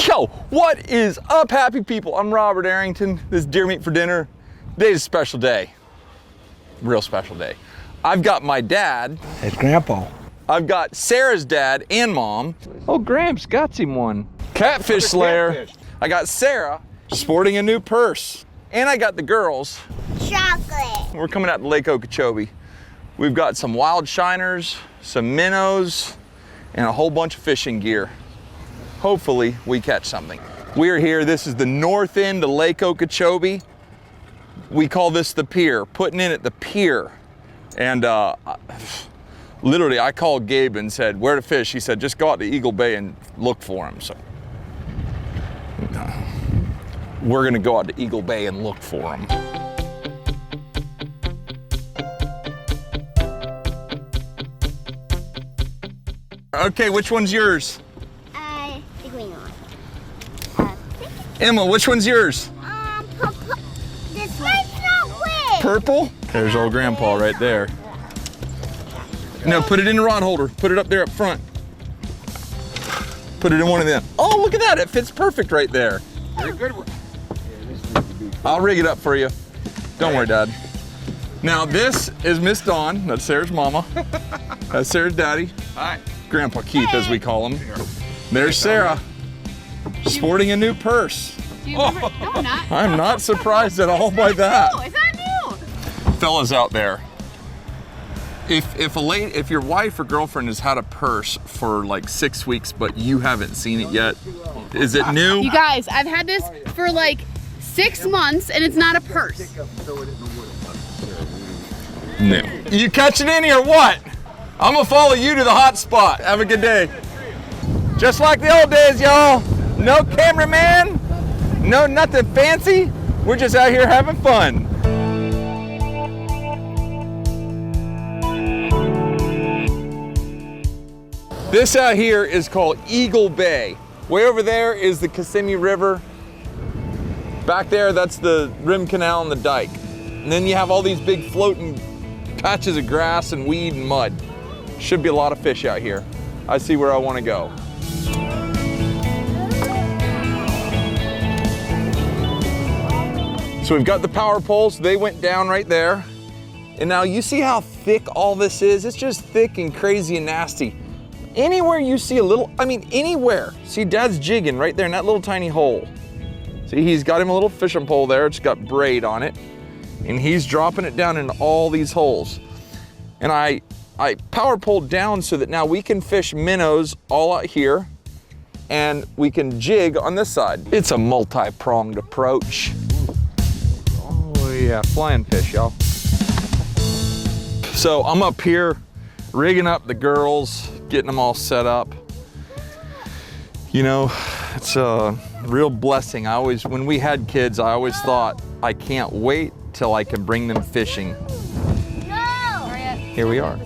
Yo, what is up, happy people? I'm Robert Arrington. This is Deer Meat for Dinner. Today's a special day. Real special day. I've got my dad. It's Grandpa. I've got Sarah's dad and mom. Oh, Gramps got him one. Catfish Slayer. I got Sarah sporting a new purse. And I got the girls. Chocolate. We're coming out to Lake Okeechobee. We've got some wild shiners, some minnows, and a whole bunch of fishing gear. Hopefully we catch something. We're here, this is the north end of Lake Okeechobee. We call this the pier, putting in at the pier. And literally I called Gabe and said, where to fish? He said, just go out to Eagle Bay and look for him. So we're gonna go out to Eagle Bay and look for him. Okay, which one's yours? The green one. Emma, which one's yours? Purple. This one's not big. Purple? There's old Grandpa right there. No, put it in the rod holder. Put it up there up front. Put it in one of them. Oh, look at that. It fits perfect right there. Very good one. I'll rig it up for you. Don't worry, Dad. Now, this is Miss Dawn. That's Sarah's mama. That's Sarah's daddy. Hi. Grandpa Keith, as we call him. There's Sarah, sporting a new purse. Do you remember? No, I'm not. I'm not surprised at all by that. No, is that new? Fellas out there, if your wife or girlfriend has had a purse for like 6 weeks, but you haven't seen it yet, is it new? You guys, I've had this for like 6 months and it's not a purse. New. You catching any or what? I'm gonna follow you to the hot spot. Have a good day. Just like the old days, y'all. No cameraman, no nothing fancy. We're just out here having fun. This out here is called Eagle Bay. Way over there is the Kissimmee River. Back there, that's the Rim Canal and the dike. And then you have all these big floating patches of grass and weed and mud. Should be a lot of fish out here. I see where I want to go. So we've got the power poles. They went down right there. And now you see how thick all this is? It's just thick and crazy and nasty. Anywhere you see a little, I mean, anywhere. See, Dad's jigging right there in that little tiny hole. See, he's got him a little fishing pole there. It's got braid on it. And he's dropping it down into all these holes. And I power poled down so that now we can fish minnows all out here and we can jig on this side. It's a multi-pronged approach. Oh yeah, flying fish, y'all. So I'm up here rigging up the girls, getting them all set up. You know, it's a real blessing. When we had kids, I always thought, I can't wait till I can bring them fishing. No. Here we are.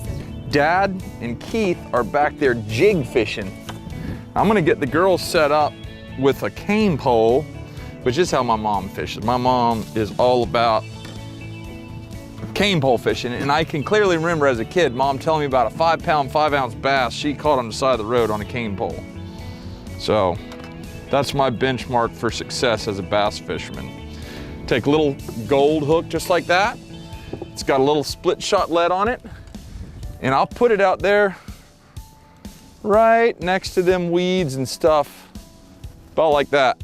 Dad and Keith are back there jig fishing. I'm gonna get the girls set up with a cane pole, which is how my mom fishes. My mom is all about cane pole fishing, and I can clearly remember as a kid, Mom telling me about a 5-pound, 5-ounce bass she caught on the side of the road on a cane pole. So that's my benchmark for success as a bass fisherman. Take a little gold hook just like that. It's got a little split shot lead on it. And I'll put it out there right next to them weeds and stuff, about like that.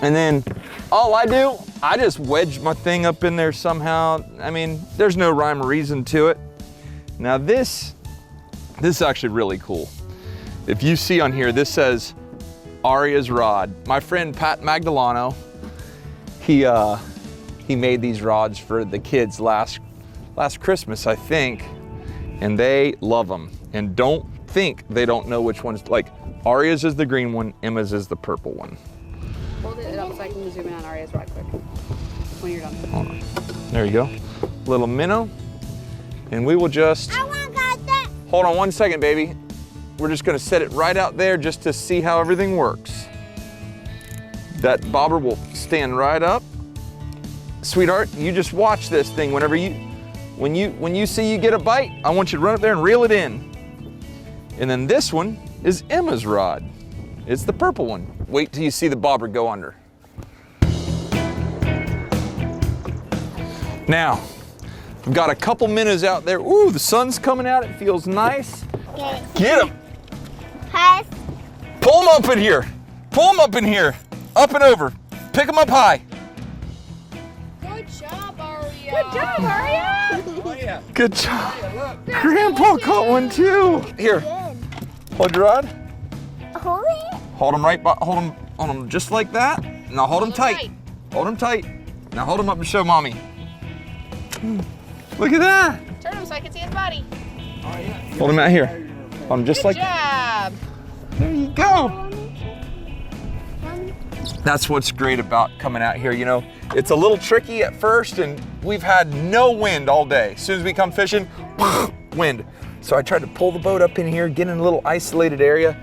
And then all I do, I just wedge my thing up in there somehow. I mean, there's no rhyme or reason to it. Now this is actually really cool. If you see on here, this says Aria's rod. My friend Pat Magdalano, he made these rods for the kids last Christmas, I think, and they love them. And don't think they don't know which one's, like, Aria's is the green one, Emma's is the purple one. Hold it up so I can zoom in on Aria's rod quick when you're done. Hold on. There you go. Little minnow. And we will just, I want to got that. hold on one second, baby. We're just gonna set it right out there just to see how everything works. That bobber will stand right up. Sweetheart, you just watch this thing. When you see you get a bite, I want you to run up there and reel it in. And then this one is Emma's rod. It's the purple one. Wait till you see the bobber go under. Now, I've got a couple minnows out there. Ooh, the sun's coming out. It feels nice. Get them. Pass. Pull them up in here. Pull them up in here. Up and over. Pick them up high. Good job, Aria. Good job, Aria. Oh yeah. Good job. Yeah, look. Grandpa caught one too. Here, hold your rod. Hold it. Hold them right, hold them just like that. Now hold them tight. Hold them tight. Now hold them up and show mommy. Look at that. Turn him so I can see his body. Oh yeah. Hold them out here. Hold them just Good like job. There you go. That's what's great about coming out here. You know, it's a little tricky at first, and we've had no wind all day. As soon as we come fishing, wind. So I tried to pull the boat up in here, get in a little isolated area.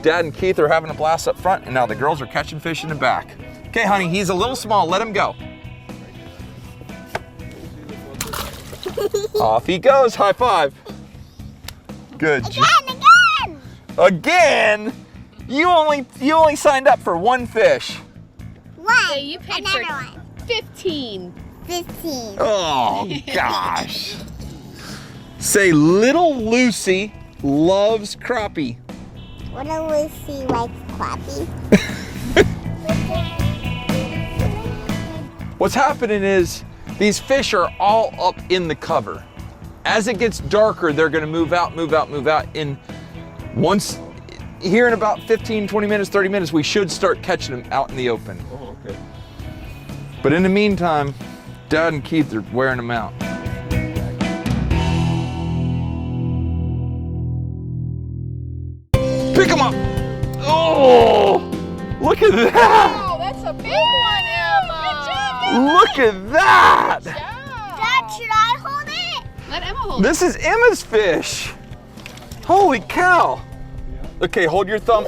Dad and Keith are having a blast up front, and now the girls are catching fish in the back. Okay, honey, he's a little small. Let him go. Off he goes. High five. Good. Again. Again? You only signed up for one fish. One. Yeah, you paid Another for one. 15. 15. Oh gosh. Say little Lucy loves crappie. Little Lucy likes Crappie. What's happening is these fish are all up in the cover. As it gets darker, they're gonna move out. And once, here in about 15, 20 minutes, 30 minutes, we should start catching them out in the open. Oh, okay. But in the meantime, Dad and Keith are wearing them out. Pick them up. Oh, look at that. Oh, that's a big one, Emma. Look at that. Good job. Dad, should I hold it? Let Emma hold it. This is Emma's fish. Holy cow. Okay, hold your thumb.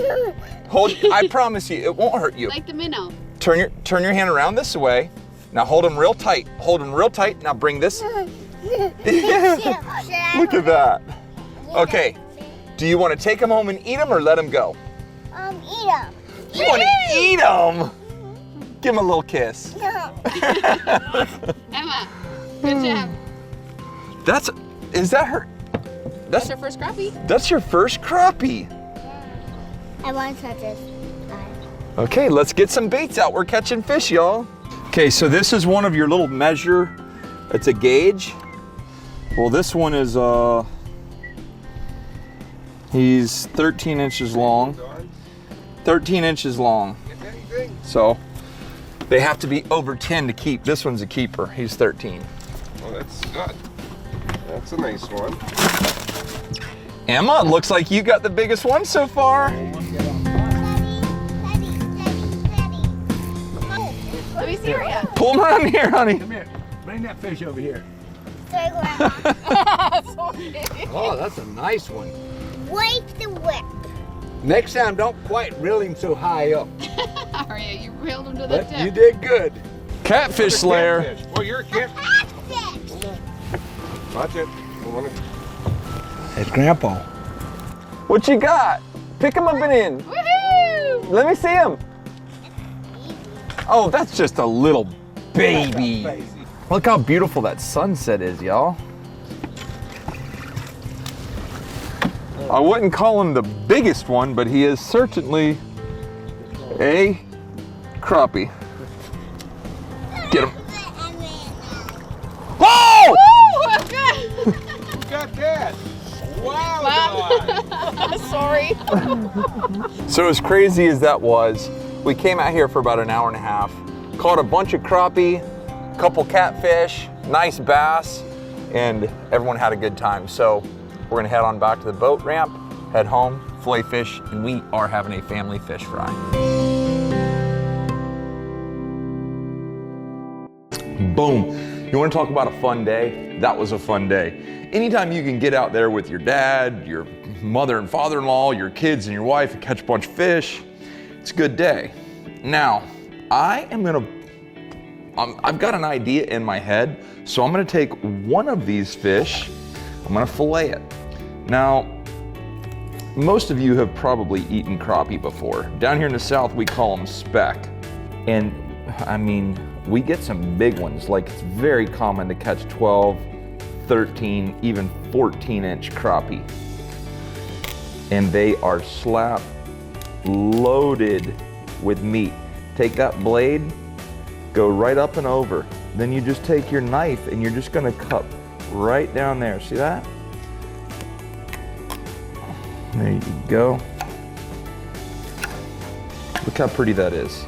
I promise you, it won't hurt you. Like the minnow. Turn your hand around this way. Now hold them real tight. Hold them real tight. Now bring this. Look at that. Okay. Do you want to take them home and eat them or let them go? Eat them. You want to eat them? Give them a little kiss. No. Emma, good job. Is that her? That's your first crappie. That's your first crappie. I want to touch this. Okay, let's get some baits out. We're catching fish, y'all. Okay, so this is one of your little measure. It's a gauge. Well, this one is, he's 13 inches long. 13 inches long. So they have to be over 10 to keep. This one's a keeper. He's 13. Well, that's good. That's a nice one. Emma, looks like you got the biggest one so far. Let me see her yet. Pull him around here, honey. Come here. Bring that fish over here. Sorry, Grandma. Oh, that's a nice one. Wake the whip. Next time, don't quite reel him so high up. Aria, you reeled him to the But tip. you did good. Catfish slayer. Catfish. Well, you're a catfish. Catfish. Watch it. It's Grandpa. What you got? Pick him up and in. Woohoo! Let me see him. Oh, that's just a little baby. Look how beautiful that sunset is, y'all. I wouldn't call him the biggest one, but he is certainly a crappie. Get him. Oh! Woo! Good. Who got that? Wow. Sorry. So as crazy as that was, we came out here for about an hour and a half, caught a bunch of crappie, a couple catfish, nice bass, and everyone had a good time. So we're gonna head on back to the boat ramp, head home, fillet fish, and we are having a family fish fry. Boom. You wanna talk about a fun day? That was a fun day. Anytime you can get out there with your dad, your mother and father-in-law, your kids and your wife and catch a bunch of fish, it's a good day. Now, I've got an idea in my head, so I'm gonna take one of these fish, I'm gonna fillet it. Now, Most of you have probably eaten crappie before. Down here in the South, we call them speck. And I mean, we get some big ones. Like, it's very common to catch 12, 13, even 14-inch crappie. And they are slap loaded with meat. Take that blade, go right up and over. Then you just take your knife and you're just gonna cut right down there. See that? There you go. Look how pretty that is.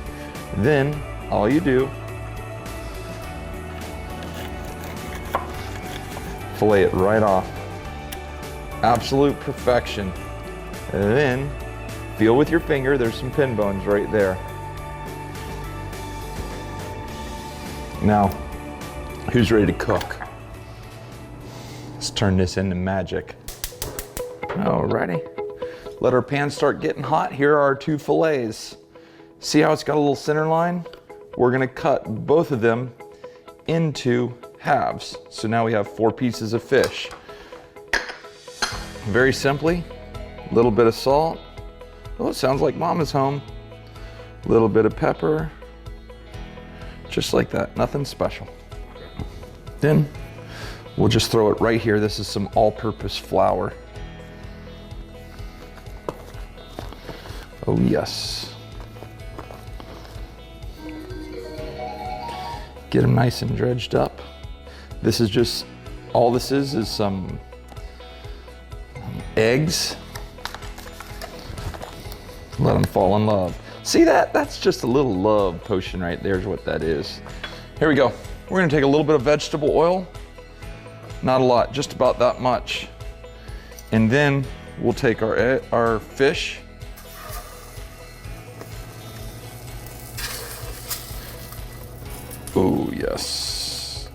Then all you do, fillet it right off. Absolute perfection. And then feel with your finger, there's some pin bones right there. Now, who's ready to cook? Let's turn this into magic. Alrighty. Let our pan start getting hot. Here are our 2 fillets. See how it's got a little center line? We're gonna cut both of them into halves. So now we have 4 pieces of fish. Very simply, a little bit of salt. Oh, it sounds like Mama's home. A little bit of pepper. Just like that, nothing special. Then we'll just throw it right here. This is some all-purpose flour. Oh yes. Get them nice and dredged up. This is just, all this is some eggs. Let them fall in love. See that? That's just a little love potion right there is what that is. Here we go. We're gonna take a little bit of vegetable oil. Not a lot, just about that much. And then we'll take our fish. Oh, yes.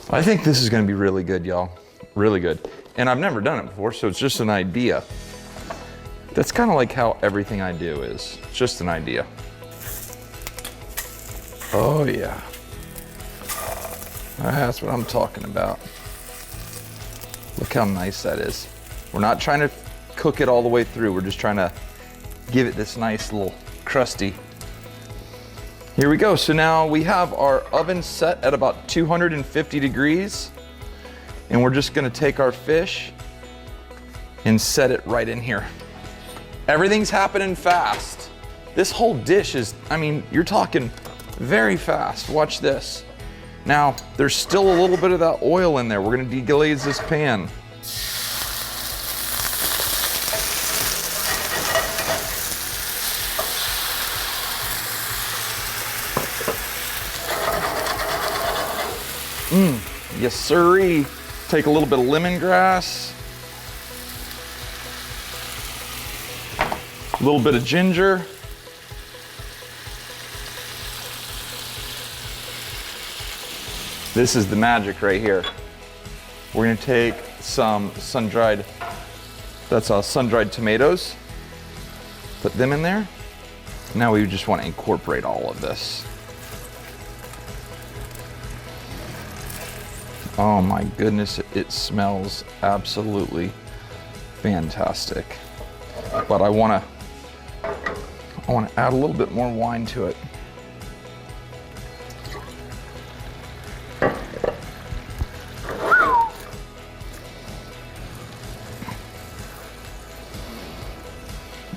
I think this is gonna be really good, y'all. Really good. And I've never done it before, so it's just an idea. That's kind of like how everything I do is. It's just an idea. Oh yeah. That's what I'm talking about. Look how nice that is. We're not trying to cook it all the way through. We're just trying to give it this nice little crusty. Here we go. So now we have our oven set at about 250 degrees. And we're just gonna take our fish and set it right in here. Everything's happening fast. This whole dish is, I mean, you're talking very fast. Watch this. Now, there's still a little bit of that oil in there. We're gonna deglaze this pan. Yes, sirree. Take a little bit of lemongrass. A little bit of ginger. This is the magic right here. We're gonna take some sun-dried, sun-dried tomatoes, put them in there. Now we just wanna incorporate all of this. Oh my goodness, it smells absolutely fantastic. But I wanna add a little bit more wine to it.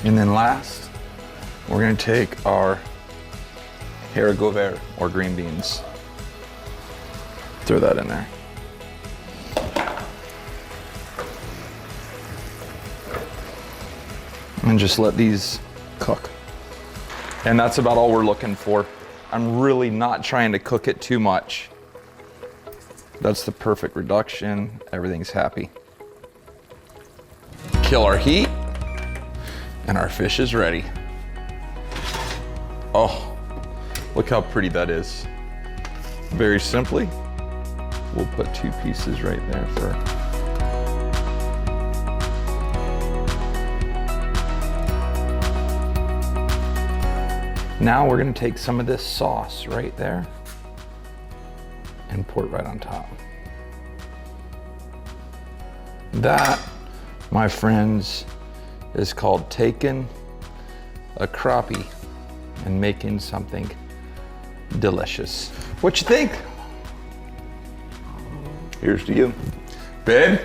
And then last, we're gonna take our haricot vert, or green beans. Throw that in there. And just let these cook. And that's about all we're looking for. I'm really not trying to cook it too much. That's the perfect reduction. Everything's happy. Kill our heat, and our fish is ready. Oh, look how pretty that is. Very simply, we'll put 2 pieces right there for Now we're gonna take some of this sauce right there. and pour it right on top. That, my friends, is called taking a crappie and making something delicious. What you think? Here's to you. Babe?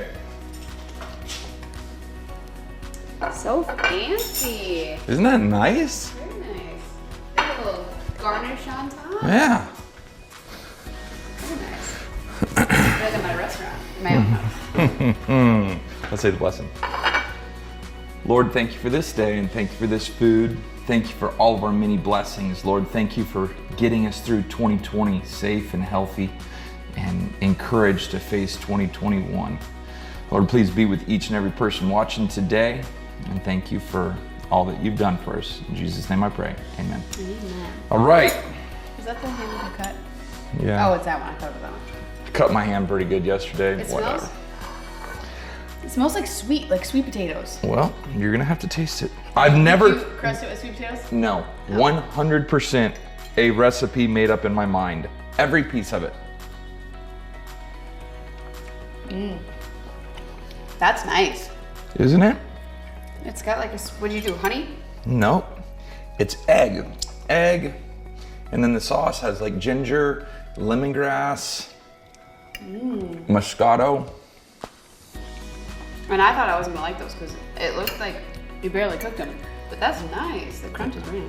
So fancy. Isn't that nice? Very nice. A little garnish on top. Yeah. Very nice. I feel like I'm at a restaurant in my own house. Let's say the blessing. Lord, thank you for this day and thank you for this food. Thank you for all of our many blessings. Lord, thank you for getting us through 2020 safe and healthy and encouraged to face 2021. Lord, please be with each and every person watching today. And thank you for all that you've done for us. In Jesus' name I pray. Amen. Amen. All right. Is that the hand with the cut? Yeah. Oh, it's that one. I thought it was that one. I cut my hand pretty good yesterday. It Whatever. smells? It smells like sweet potatoes. Well, you're gonna have to taste it. I've never. Did you crust it with sweet potatoes? No, 100% a recipe made up in my mind. Every piece of it. That's nice. Isn't it? It's got like a, what do you do, honey? No, it's egg. Egg, and then the sauce has like ginger, lemongrass, Moscato. And I thought I wasn't gonna like those because it looked like you barely cooked them. But that's nice. The crunch is very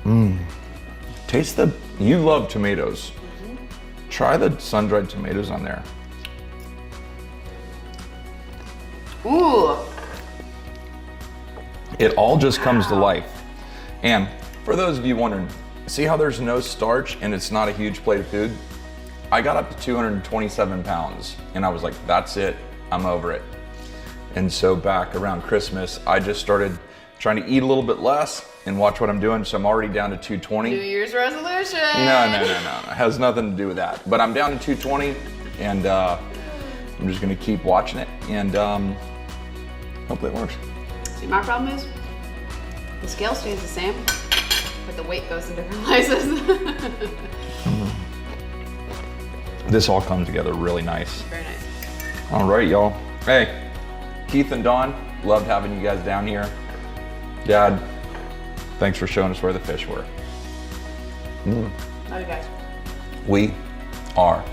nice. Taste the, you love tomatoes. Try the sun-dried tomatoes on there. Ooh. It all just comes to life. And for those of you wondering, see how there's no starch and it's not a huge plate of food? I got up to 227 pounds and I was like, that's it, I'm over it. And so back around Christmas, I just started trying to eat a little bit less and watch what I'm doing. So I'm already down to 220. New Year's resolution. No. It has nothing to do with that. But I'm down to 220 and I'm just gonna keep watching it and hopefully it works. See, my problem is the scale stays the same, but the weight goes in different places. This all comes together really nice. Very nice. All right, y'all. Hey, Keith and Dawn, loved having you guys down here. Dad, thanks for showing us where the fish were. Love you guys. We are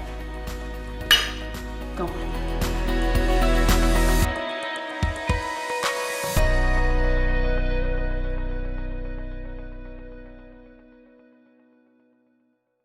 Going.